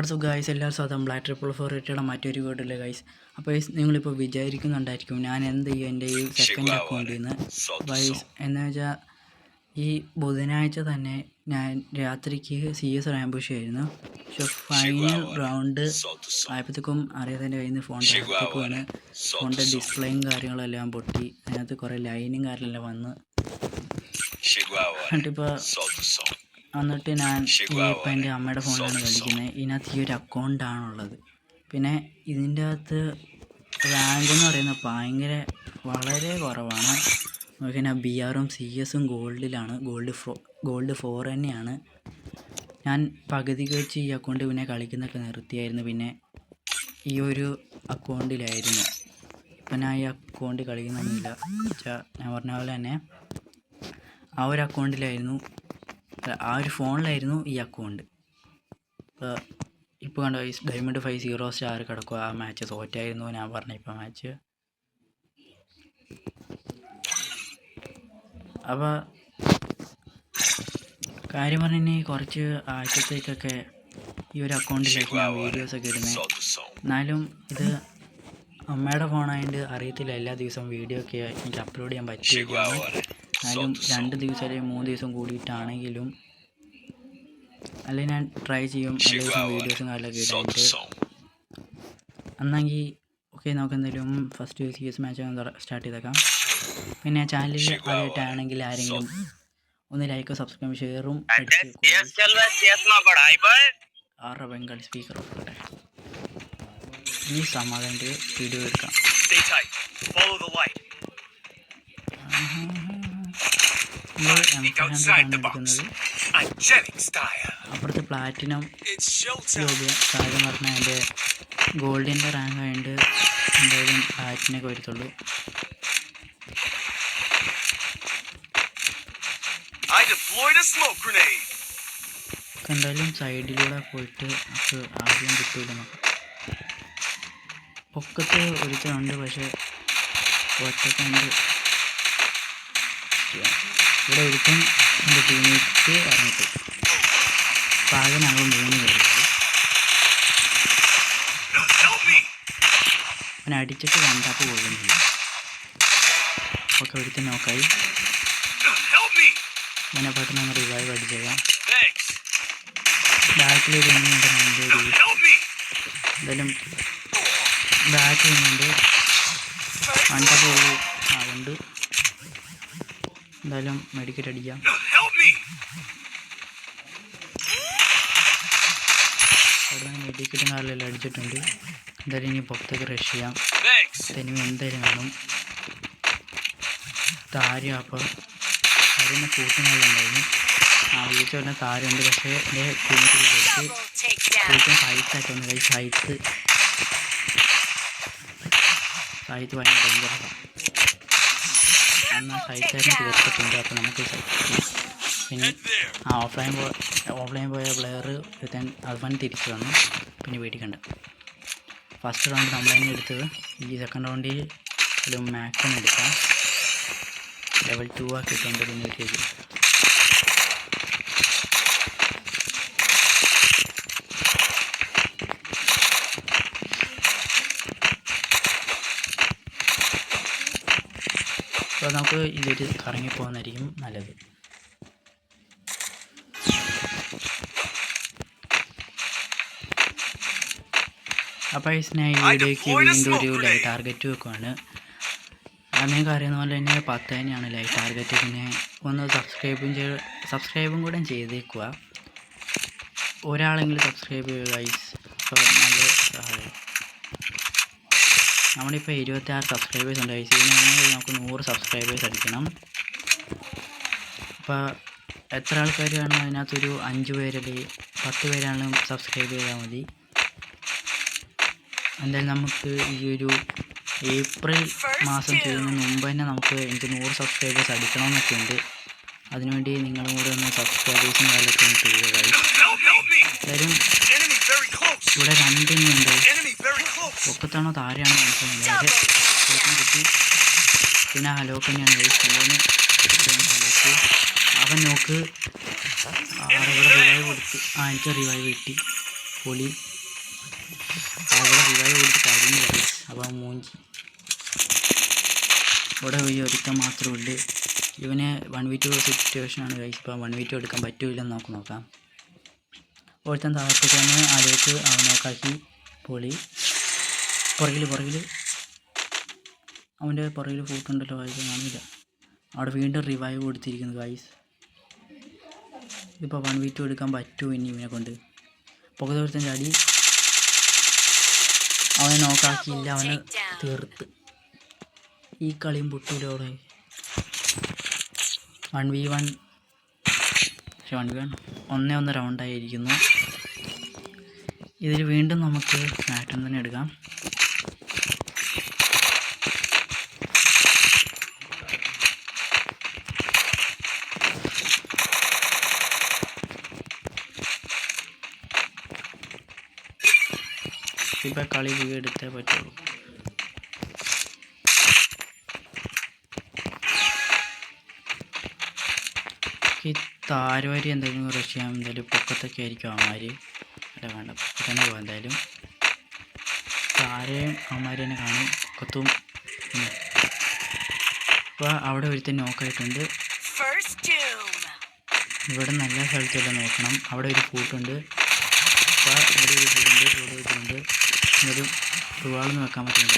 WhatsApp guys, എല്ലാവരും സ്വന്തം black 444 മറ്റൊരു വീഡിയോയിലെ ഗൈസ്. അപ്പോൾ നിങ്ങളിപ്പോൾ വിചാരിക്കുന്നുണ്ടായിരിക്കും ഞാൻ എന്ത് ചെയ്യും എൻ്റെ ഈ സെക്കൻഡ് അക്കൗണ്ടിൽ നിന്ന് ഗൈസ്. എന്ന് വെച്ചാൽ ഈ ബുധനാഴ്ച തന്നെ ഞാൻ രാത്രിക്ക് CS റാംബുഷ് ആയിരുന്നു. പക്ഷെ ഫൈനൽ റൗണ്ട് ആയപ്പോഴത്തേക്കും അറിയാതെ കയ്യിൽ നിന്ന് ഫോൺ വീണ് ഫോണിൻ്റെ ഡിസ്പ്ലേയും കാര്യങ്ങളെല്ലാം പൊട്ടി. അതിനകത്ത് കുറേ ലൈനും കാര്യമെല്ലാം വന്ന് എന്നിട്ട് ഞാൻ ഇപ്പം എൻ്റെ അമ്മയുടെ ഫോണിലാണ് കളിക്കുന്നത്. ഇതിനകത്ത് ഈ ഒരു അക്കൗണ്ടാണുള്ളത്. പിന്നെ ഇതിൻ്റെ അകത്ത് റാങ്ക് എന്ന് പറയുന്നത് വളരെ കുറവാണ്. നോക്കിയാൽ BRഉം CS ഗോൾഡിലാണ്. ഗോൾഡ് 4 തന്നെയാണ്. ഞാൻ പകുതിക്ക് വെച്ച് ഈ അക്കൗണ്ട് പിന്നെ കളിക്കുന്നൊക്കെ നിർത്തിയായിരുന്നു. പിന്നെ ഈ ഒരു അക്കൗണ്ടിലായിരുന്നു. ഇപ്പം ഞാൻ ഈ അക്കൗണ്ട് കളിക്കുന്നൊന്നുമില്ല. ഞാൻ പറഞ്ഞ പോലെ തന്നെ ആ ഒരു അക്കൗണ്ടിലായിരുന്നു, ആ ഒരു ഫോണിലായിരുന്നു ഈ അക്കൗണ്ട്. ഇപ്പോൾ കണ്ടോ ഡയമണ്ട് 5 0 സ്റ്റാർ കിടക്കുക. ആ മാച്ച് തോറ്റായിരുന്നു ഞാൻ പറഞ്ഞ ഇപ്പം മാച്ച്. അപ്പോൾ കാര്യം പറഞ്ഞാൽ കുറച്ച് ആഴ്ചത്തേക്കൊക്കെ ഈ ഒരു അക്കൗണ്ടിലേക്ക് ഞാൻ വീഡിയോസൊക്കെ ഇടുന്നത്. എന്നാലും ഇത് അമ്മയുടെ ഫോണായതുകൊണ്ട് അറിയത്തില്ല എല്ലാ ദിവസവും വീഡിയോ ഒക്കെ എനിക്ക് അപ്ലോഡ് ചെയ്യാൻ പറ്റില്ല. എന്നാലും 2 ദിവസം അല്ലെങ്കിൽ 3 ദിവസം കൂടിയിട്ടാണെങ്കിലും അല്ലെങ്കിൽ ഞാൻ ട്രൈ ചെയ്യും എല്ലാ ദിവസവും വീഡിയോസും കാര്യമൊക്കെ ഇടാനായിട്ട്. എന്നെങ്കിൽ ഓക്കെ, നമുക്ക് എന്തായാലും ഫസ്റ്റ് CS മാച്ച് സ്റ്റാർട്ട് ചെയ്തേക്കാം. പിന്നെ ചാനലിൽ ആദ്യമായിട്ടാണെങ്കിൽ ആരെങ്കിലും ഒന്ന് ലൈക്കും സബ്സ്ക്രൈബ് ഷെയറും ആറ് ബംഗാളി സ്പീക്കർ നോക്കട്ടെ. ഇനി സമാധാനത്തിൽ വീഡിയോ എടുക്കാം. അപ്പുറത്ത് പ്ലാറ്റിനം കാര്യം പറഞ്ഞാൽ എൻ്റെ ഗോൾഡിൻ്റെ റാങ്ക് ആയതുകൊണ്ട് എന്തായാലും പ്ലാറ്റിനൊക്കെ വരത്തുള്ളൂ. എന്തായാലും സൈഡിലൂടെ പോയിട്ട് നമുക്ക് ആദ്യം കിട്ടൂല. നമുക്ക് പൊക്കത്ത് ഒരുത്തനുണ്ട്, പക്ഷെ ഒറ്റക്കുണ്ട്. ഇവിടെ ഒരുത്തൻ എൻ്റെ ടീമേറ്റ് ഇറങ്ങിട്ട് പാകെ ഞങ്ങൾ 3 പേരുള്ളത്. അവനെ അടിച്ചിട്ട് 2 ടാപ്പ് കൊള്ളുന്നില്ല. ഒക്കെ ഒരുത്തൻ നോക്കായി. അങ്ങനെ പെട്ടെന്ന് നമ്മൾ റിവൈവ് അടിച്ചേക്കാം. ബാക്കിൽ വരുന്നുണ്ട് എന്തായാലും ബാക്ക് വരുന്നുണ്ട്. 1 ടാപ്പ് കൊള്ളു അതുകൊണ്ട് എന്തായാലും മെഡിക്കറ്റ് അടിക്കാം. അവിടെ നിന്ന് മെഡിക്കറ്റും കാറിലെല്ലാം അടിച്ചിട്ടുണ്ട്. എന്തായാലും ഇനി പുറത്തേക്ക് റഷ് ചെയ്യാം. തനിമ എന്തായാലും കാണും. താരം അപ്പോൾ താരൻ്റെ കൂട്ടുകാരുണ്ടായിരുന്നു. വീട്ടിൽ തന്നെ താരമുണ്ട്, പക്ഷേ എൻ്റെ കൂട്ടുകാർക്ക് കൂട്ടും ഹൈറ്റായിട്ട് വന്നു. ഹൈറ്റ് ഭയങ്കര ഡേഞ്ചറാണ്. എന്നാൽ സൈറ്റായിരുന്നു തീർത്തിട്ടുണ്ട്. അപ്പോൾ നമുക്ക് പിന്നെ ഓഫ്ലൈൻ പോയ പ്ലെയർ അവൻ തിരിച്ചു വന്നു. പിന്നെ പേടിക്കണ്ട. ഫസ്റ്റ് റൗണ്ട് നമ്മൾ തന്നെ എടുത്തത്. ഈ സെക്കൻഡ് റൗണ്ടിൽ ഒരു മാക്സിമം എടുക്കാം. ലെവൽ 2 ആക്കിയിട്ടുണ്ട്. പിന്നെ ഒരു അപ്പോൾ നമുക്ക് ഇതൊരു കറങ്ങിപ്പോകുന്നതായിരിക്കും നല്ലത്. അപ്പോൾ ഞാൻ ഈ വീഡിയോയ്ക്ക് വീണ്ടും ഒരു ലൈവ് ടാർഗറ്റ് വെക്കുവാണ്. നിങ്ങൾക്ക് അറിയുന്ന പോലെ തന്നെ 10 തന്നെയാണ് ലൈവ് ടാർഗറ്റ്. പിന്നെ ഒന്ന് സബ്സ്ക്രൈബും കൂടെ ചെയ്തേക്കുക. ഒരാളെങ്കിലും സബ്സ്ക്രൈബ് ചെയ്യുക ഗൈസ്. അപ്പോൾ നല്ല സഹായം. നമ്മളിപ്പോൾ 26 സബ്സ്ക്രൈബേഴ്സ് ഉണ്ട് ഗൈസ്. ഇതിനാണെങ്കിൽ നമുക്ക് 100 സബ്സ്ക്രൈബേഴ്സ് അടിക്കണം. അപ്പോൾ എത്ര ആൾക്കാരാണ് അതിനകത്തൊരു 5 പേരല്ലേ 10 പേരാണെങ്കിലും സബ്സ്ക്രൈബ് ചെയ്താൽ മതി. എന്തായാലും നമുക്ക് ഈ ഒരു ഏപ്രിൽ മാസം ചെയ്യുന്നതിന് മുമ്പ് തന്നെ നമുക്ക് എനിക്ക് 100 സബ്സ്ക്രൈബേഴ്സ് അടിക്കണമെന്നൊക്കെ ഉണ്ട്. അതിനുവേണ്ടി നിങ്ങളും കൂടെ ഒന്ന് സബ്സ്ക്രൈബേഴ്സും കാര്യമൊക്കെ ഒന്ന് ചെയ്യുക. എന്തായാലും ഇവിടെ 2 ഉണ്ട്. പൊക്കത്താണോ താരെയാണോ മനസ്സിലായി. കിട്ടി. പിന്നെ ഹലോക്ക് തന്നെയാണ് ഹലോക്ക്. അവൻ നോക്ക് ഇവിടെ റിവൈവ് കൊടുത്ത്. എനിക്ക് റിവൈവ് കിട്ടി. പൊളി. ഇവിടെ റിവൈവ് കൊടുത്ത് കഴിഞ്ഞു. അപ്പോൾ മൂഞ്ചി ഇവിടെ പോയി ഒരുത്തം മാത്രമേ ഉള്ളൂ. ഇവന് 1v2 സിറ്റുവേഷനാണ് ഗൈസ്. ഇപ്പോൾ 1v2 എടുക്കാൻ പറ്റൂല്ലെന്ന് നോക്കാം. ഒരുത്തൻ താഴത്തേക്ക് വന്ന് ആലോചിച്ച് അവൻ നോക്കാക്കി പൊളി. പുറകിൽ അവൻ്റെ പുറകിൽ ഫൂട്ടുണ്ടല്ലോ, ഗൈസ് കാണില്ല. അവിടെ വീണ്ടും റിവൈവ് കൊടുത്തിരിക്കുന്നു ഗൈസ്. ഇതിപ്പോൾ 1v2 എടുക്കാൻ പറ്റുമോ ഇനി ഇവനെ കൊണ്ട്? പുകതോരത്തൻ ചാടി അവനെ നോക്കാക്കിയില്ല, അവനെ തീർത്ത്. ഈ കളിയും പൊട്ടൂലോടെ. 1v1 1-1 റൗണ്ടായിരിക്കുന്നു. ഇതിൽ വീണ്ടും നമുക്ക് മാറ്റം തന്നെ എടുക്കാം. ഇപ്പം കളി എടുത്തേ പറ്റുള്ളൂ. ഈ താരവരി എന്തെങ്കിലും റഷ് ചെയ്യാൻ എന്തായാലും പൊക്കത്തൊക്കെ ആയിരിക്കും അവന്മാർ. അല്ല വേണ്ട, പൊക്കത്ത് തന്നെ പോകാം എന്തായാലും. താരയും അവന്മാർ തന്നെ കാണും പൊക്കത്തും. അപ്പോൾ അവിടെ ഒരുത്തൻ നോക്കായിട്ടുണ്ട്. ഇവിടെ നല്ല സ്ഥലത്തെല്ലാം നോക്കണം. അവിടെ ഒരു ഫൂട്ടുണ്ട്. അപ്പോൾ ഇവിടെ ഒരു ഫൂട്ടുണ്ട്. എന്നാലും റിവാളൊന്നും വെക്കാൻ പറ്റില്ല.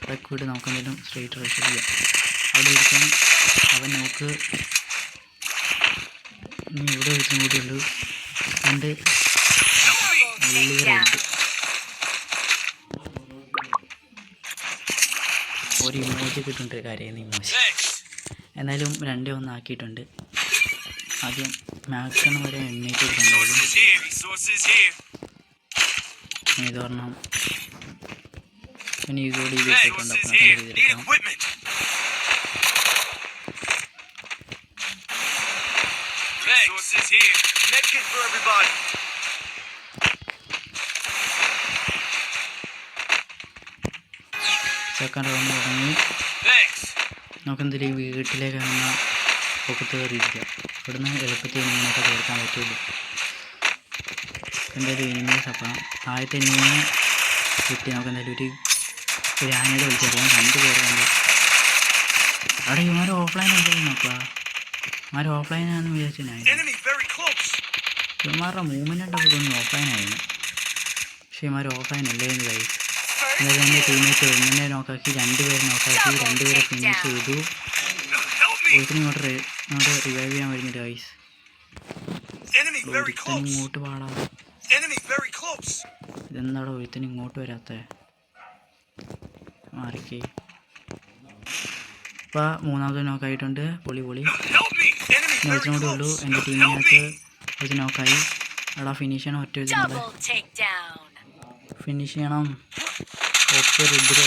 അതൊക്കെ വിട്ട് നമുക്ക് എന്തെങ്കിലും സ്ട്രേറ്റ് റഷ് ചെയ്യാം. അവിടെ ഒരുത്തൻ അവൻ നോക്ക്. ഇനി ഇവിടെ ഒരുത്തനും കൂടിയുള്ളൂ. രണ്ട് ഒരു ഇമോജി കിട്ടുന്നുണ്ട്, കരയുന്ന ഇമോജി. എന്നാലും 2-1 ആക്കിയിട്ടുണ്ട്. ആദ്യം മാക്സിമം വരെ എണ്ണീറ്റ് കൊടുക്കണ്ടായിരുന്നു. ഇത് പറഞ്ഞാൽ ഇനി ഇതോടെ ഇത് കിട്ടുന്നുണ്ട്. അപ്പം സെക്കൻഡ് റൗണ്ട് തുടങ്ങി. നമുക്കെന്തെങ്കിലും വീട്ടിലേക്ക് വന്ന പൊക്കത്ത് കയറിയിരിക്കുക. ഇവിടുന്ന് എളുപ്പത്തിൽ ഇനിമൊക്കെ തീർക്കാൻ പറ്റുള്ളൂ. എന്തായാലും ഇനിമീസ് അപ്പം ആദ്യത്തെ ഇനിമീനെ കിട്ടി. നമുക്ക് എന്തായാലും ഒരു ആനയുടെ വിളിച്ചറിയാം. 2 പേരുണ്ട് അവിടെ. ഇവന്മാർ ഓഫ്ലൈൻ അല്ലേ നോക്കുക. ഇവന്മാർ ഓഫ്ലൈനാണെന്ന് വിചാരിച്ചു ഞാൻ. ഇവന്മാരുടെ മൂവ്മെൻറ്റൊക്കെ തോന്നി ഓഫ്ലൈനായിരുന്നു. പക്ഷേ ഇവന്മാർ ഓഫ്ലൈൻ അല്ലേ എന്ന് കഴിച്ചു. എന്നാലും എൻ്റെ ടീമേറ്റ് ഒന്നിനെ നോക്കാക്കി 2 പേരെ നോക്കാക്കി 2 പേരെ ഫിനിഷ് ചെയ്തു. ഒരുത്തിന് ഇങ്ങോട്ട് റിവൈവ് ചെയ്യാൻ വരുന്നുണ്ട് ഗൈസ്. ഒരുത്തന് ഇങ്ങോട്ട് പാടാം. ഇതെന്താടോ ഒരുത്തന് ഇങ്ങോട്ട് വരാത്ത? മാറിക്കേ. ഇപ്പം 3ാമത് നോക്കായിട്ടുണ്ട്. പൊളി. ഒരുത്തിനോടെ ഉള്ളൂ. എൻ്റെ ടീമിനകത്ത് ഒരു നോക്കായി. എടാ ഫിനിഷ് ചെയ്യണം. ഒറ്റ ഫിനിഷ് ചെയ്യണം. OP Rudra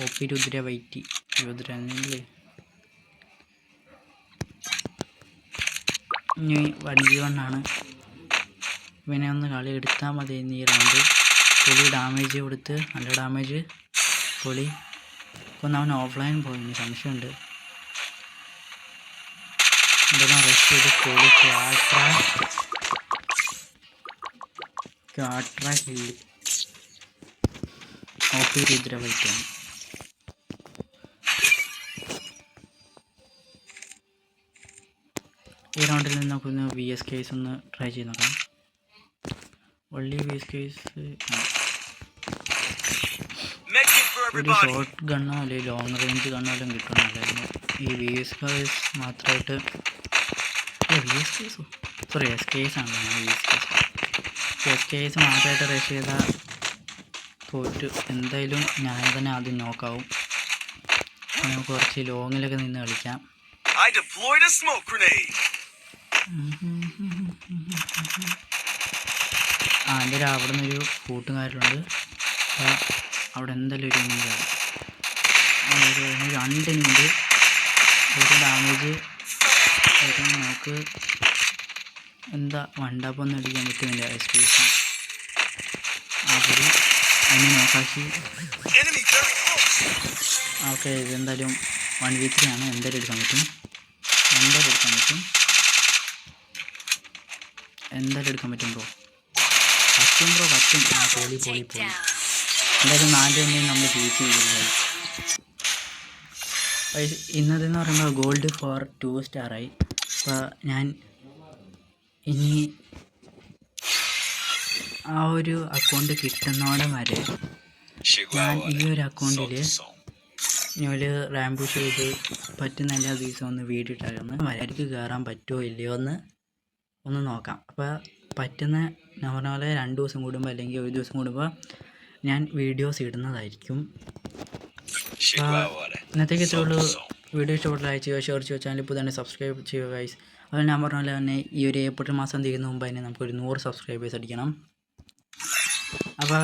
OP Rudra വൈറ്റി രുദ്രല്ലേ. ഇനി 1v1 ആണ്. ഇവനെ ഒന്ന് കളി എടുത്താൽ മതി ഈ റൗണ്ട്. പൊളി ഡാമേജ് കൊടുത്ത് നല്ല ഡാമേജ്. പൊളി. ഇപ്പം അവൻ ഓഫ്ലൈൻ പോയി. സംശയമുണ്ട്. എന്തെല്ലാം റഷ് ചെയ്ത് പൊളി. കാട്രാ കില്ല്. OP രുദ്ര വൈറ്റാണ്. ഈ റൗണ്ടിൽ നിന്ന് നമുക്കൊന്ന് VS കേസ് ഒന്ന് ട്രൈ ചെയ്ത് നോക്കാം. VS കേസ് ഒരു ഷോർട്ട് ഗണ്ണോ അല്ലെങ്കിൽ ലോങ് റേഞ്ച് ഗണ്ണോ എല്ലാം കിട്ടണമല്ലായിരുന്നു. ഈ VS കേസ് മാത്രമായിട്ട് SKS ആണ്. SKS മാത്രമായിട്ട് റഷ് ചെയ്താൽ തോറ്റു. എന്തായാലും ഞാൻ തന്നെ ആദ്യം നോക്കാവും. നമുക്ക് കുറച്ച് ലോങ്ങിലൊക്കെ നിന്ന് കളിക്കാം. എന്തായാലും അവിടെ നിന്നൊരു കൂട്ടുകാരുണ്ട്. അവിടെ എന്തായാലും ഒരു ഇനിയുണ്ട്. 2 ഇനിയുണ്ട്. ഒരു ഡാമേജ് നമുക്ക് എന്താ വണ്ടാപ്പൊന്നും അടിക്കാൻ പറ്റുന്നില്ല. SKS അതിന് നോക്കാക്കി. ഓക്കെ, ഇതെന്തായാലും 1v3 ആണ്. എന്തായാലും എടുക്കാൻ പറ്റും. എന്തായാലും എടുക്കാൻ പറ്റും ബ്രോ. പറ്റും ബ്രോ പറ്റും. ആ പോളി എന്തായാലും 4 തന്നെ നമ്മൾ ജയിച്ചിരിക്കുന്നത്. ഇന്നതെന്ന് പറയുമ്പോൾ ഗോൾഡ് ഫോർ 2 സ്റ്റാറായി. അപ്പോൾ ഞാൻ ഇനി ആ ഒരു അക്കൗണ്ട് കിട്ടുന്നോടം വരെ ഞാൻ ഈ ഒരു അക്കൗണ്ടിൽ ഇനി റാംബൂഷ് ചെയ്ത് പറ്റുന്ന എല്ലാ ദിവസവും ഒന്ന് വീഡിയോ ഇട്ടായിരുന്നു. വരയ്ക്ക് കയറാൻ പറ്റുമോ ഇല്ലയോ ഒന്ന് നോക്കാം. അപ്പോൾ പറ്റുന്ന നോർമലെ 2 ദിവസം കൂടുമ്പോൾ അല്ലെങ്കിൽ 1 ദിവസം കൂടുമ്പോൾ ഞാൻ വീഡിയോസ് ഇടുന്നതായിരിക്കും. ഇന്നത്തേക്ക് ഇത്രയുള്ളൂ. വീഡിയോ ഇഷ്ടപ്പെട്ട ലൈക്ക് ചെയ്യുക, ഷെയർ ചെയ്യുക, ചാനൽ ഇപ്പോൾ തന്നെ സബ്സ്ക്രൈബ് ചെയ്യുക ഗൈസ്. അതുപോലെ ഞാൻ പറഞ്ഞ പോലെ തന്നെ ഈ ഒരു ഏപ്രിൽ മാസം തീരുന്ന മുമ്പ് തന്നെ നമുക്കൊരു 100 സബ്സ്ക്രൈബേഴ്സ് അടിക്കണം. അപ്പോൾ